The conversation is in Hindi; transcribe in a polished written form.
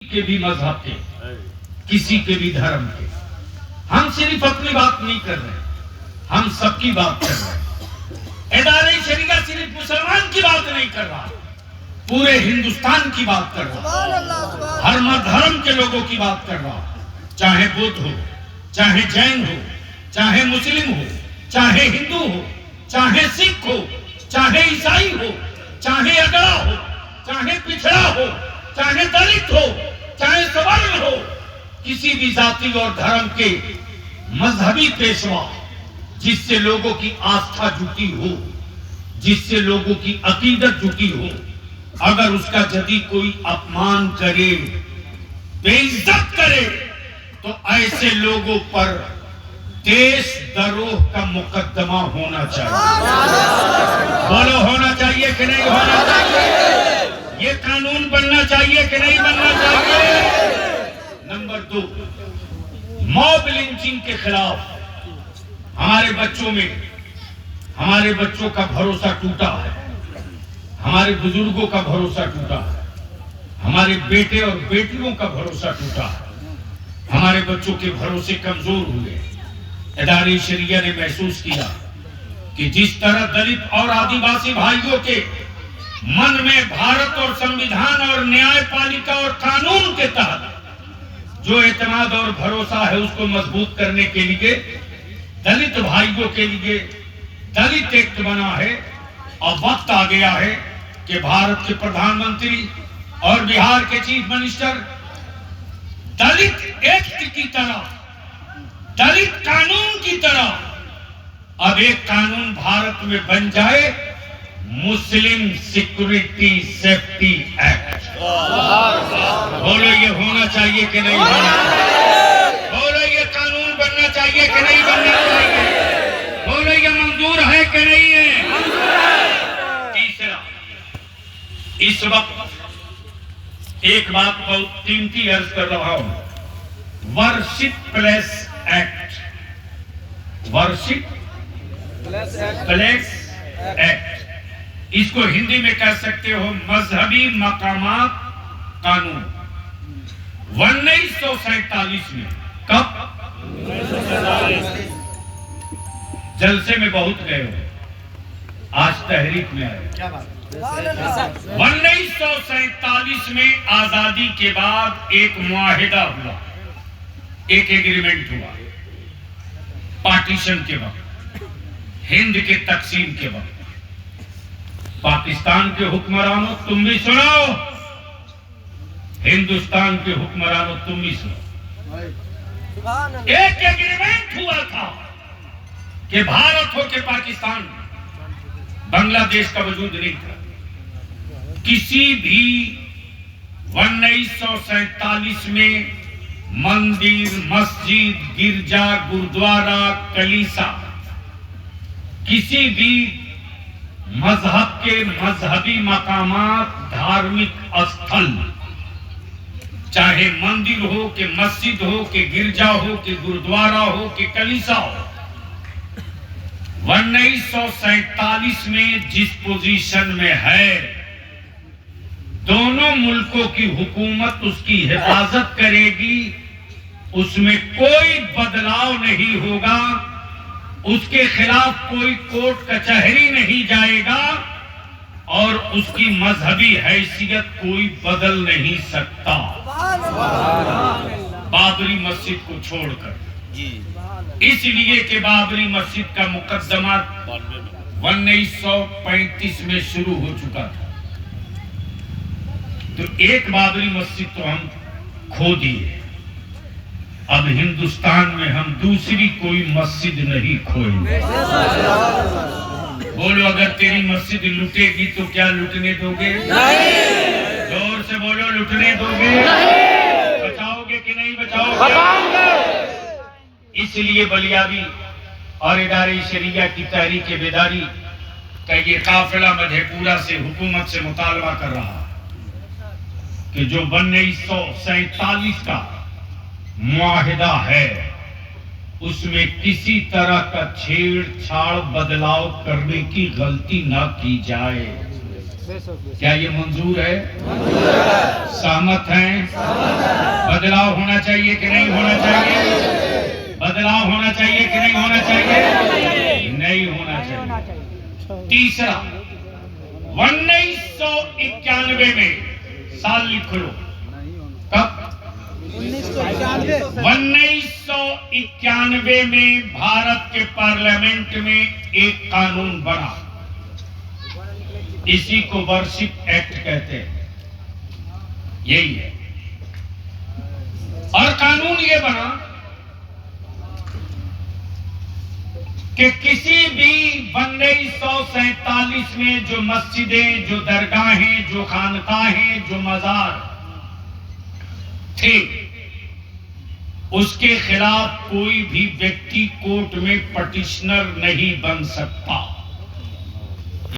के भी मजहब के, किसी के भी धर्म के। हम सिर्फ अपनी बात नहीं कर रहे, हम सबकी बात कर रहे हैं। इदारे शरीयत सिर्फ मुसलमान की बात नहीं कर रहा, पूरे हिंदुस्तान की बात कर रहा, हर धर्म के लोगों की बात कर रहा। चाहे बुद्ध हो, चाहे जैन हो, चाहे मुस्लिम हो, चाहे हिंदू हो, चाहे सिख हो, चाहे ईसाई हो, चाहे अगड़ा हो, चाहे पिछड़ा हो, चाहे दलित हो, चाहे सवर्ण हो, किसी भी जाति और धर्म के मजहबी पेशवा जिससे लोगों की आस्था जुटी हो, जिससे लोगों की अकीदत जुटी हो, अगर उसका यदि कोई अपमान करे, बेइज्जत करे, तो ऐसे लोगों पर देशद्रोह का मुकदमा होना चाहिए। बोलो, होना चाहिए कि नहीं होना चाहिए? ये कानून बनना चाहिए कि नहीं बनना चाहिए? नंबर 2, मॉब लिंचिंग के खिलाफ हमारे बच्चों का भरोसा टूटा है, हमारे बुजुर्गों का भरोसा टूटा है, हमारे बेटे और बेटियों का भरोसा टूटा है, हमारे बच्चों के भरोसे कमजोर हुए। इदारे शरिया ने महसूस किया कि जिस तरह दलित और आदिवासी भाइयों के मन में भारत और संविधान और न्यायपालिका और कानून के तहत जो एतमाद और भरोसा है, उसको मजबूत करने के लिए दलित भाइयों के लिए दलित एक्ट बना है। और वक्त आ गया है कि भारत के प्रधानमंत्री और बिहार के चीफ मिनिस्टर दलित एक्ट की तरह, दलित कानून की तरह अब एक कानून भारत में बन जाए, मुस्लिम सिक्योरिटी सेफ्टी एक्ट। बोलो, ये होना चाहिए कि नहीं होना चाहिए? बोलो, ये कानून बनना चाहिए कि नहीं बनना चाहिए? बोलो, ये मंजूर है कि नहीं है? तीसरा, इस वक्त एक बात बहुत कीमती अर्ज कर रहा हूं, worship place act, worship place act, इसको हिंदी में कह सकते हो मजहबी मकामात कानून। 1947 में, कब? जलसे में बहुत गए हो, आज तहरीक में आए। 1947 में आजादी के बाद एक मुआहिदा हुआ, एक एग्रीमेंट हुआ, पार्टीशन के वक्त, हिंद के तकसीम के वक्त। पाकिस्तान के हुक्मरानों तुम भी सुनाओ, हिंदुस्तान के हुक्मरानों तुम भी सुनो। एक एग्रीमेंट हुआ था कि भारत हो के पाकिस्तान, बांग्लादेश का वजूद नहीं था। किसी भी 1947 में मंदिर, मस्जिद, गिरजा, गुरुद्वारा, कलीसा, किसी भी मजहब के मजहबी मकामात, धार्मिक स्थल, चाहे मंदिर हो कि मस्जिद हो कि गिरजा हो कि गुरुद्वारा हो कि कलीसा हो, 1947 में जिस पोजीशन में है, दोनों मुल्कों की हुकूमत उसकी हिफाजत करेगी, उसमें कोई बदलाव नहीं होगा, उसके खिलाफ कोई कोर्ट कचहरी नहीं जाएगा और उसकी मजहबी हैसियत कोई बदल नहीं सकता। बाबरी मस्जिद को छोड़कर, इसलिए कि बाबरी मस्जिद का मुकदमा 1935 में शुरू हो चुका था, तो एक बाबरी मस्जिद तो हम खो दिए, अब हिंदुस्तान में हम दूसरी कोई मस्जिद नहीं खोएंगे। बोलो, अगर तेरी मस्जिद लुटेगी तो क्या लुटने दोगे? नहीं। जोर से बोलो, लुटने दोगे? नहीं। बचाओगे कि नहीं बचाओगे? इसलिए बलियाबी और इदारे शरिया की तहरीक बेदारी का ये काफिला मधेपुरा से हुकूमत से मुतालबा कर रहा कि जो 1947 का मुआहिदा है, उसमें किसी तरह का छेड़छाड़, बदलाव करने की गलती ना की जाए। क्या ये मंजूर है? सहमत हैं? बदलाव होना चाहिए कि नहीं होना चाहिए? बदलाव होना चाहिए कि नहीं होना चाहिए? नहीं होना चाहिए। तीसरा, 1991 में साल लिख लो, कब? 1991 में भारत के पार्लियामेंट में एक कानून बना, इसी को वर्शिप एक्ट कहते हैं, यही है। और कानून ये बना कि किसी भी 1947 में जो मस्जिदें, जो दरगाहें, जो खानकाहें, जो मजार थे, उसके खिलाफ कोई भी व्यक्ति कोर्ट में पटिशनर नहीं बन सकता।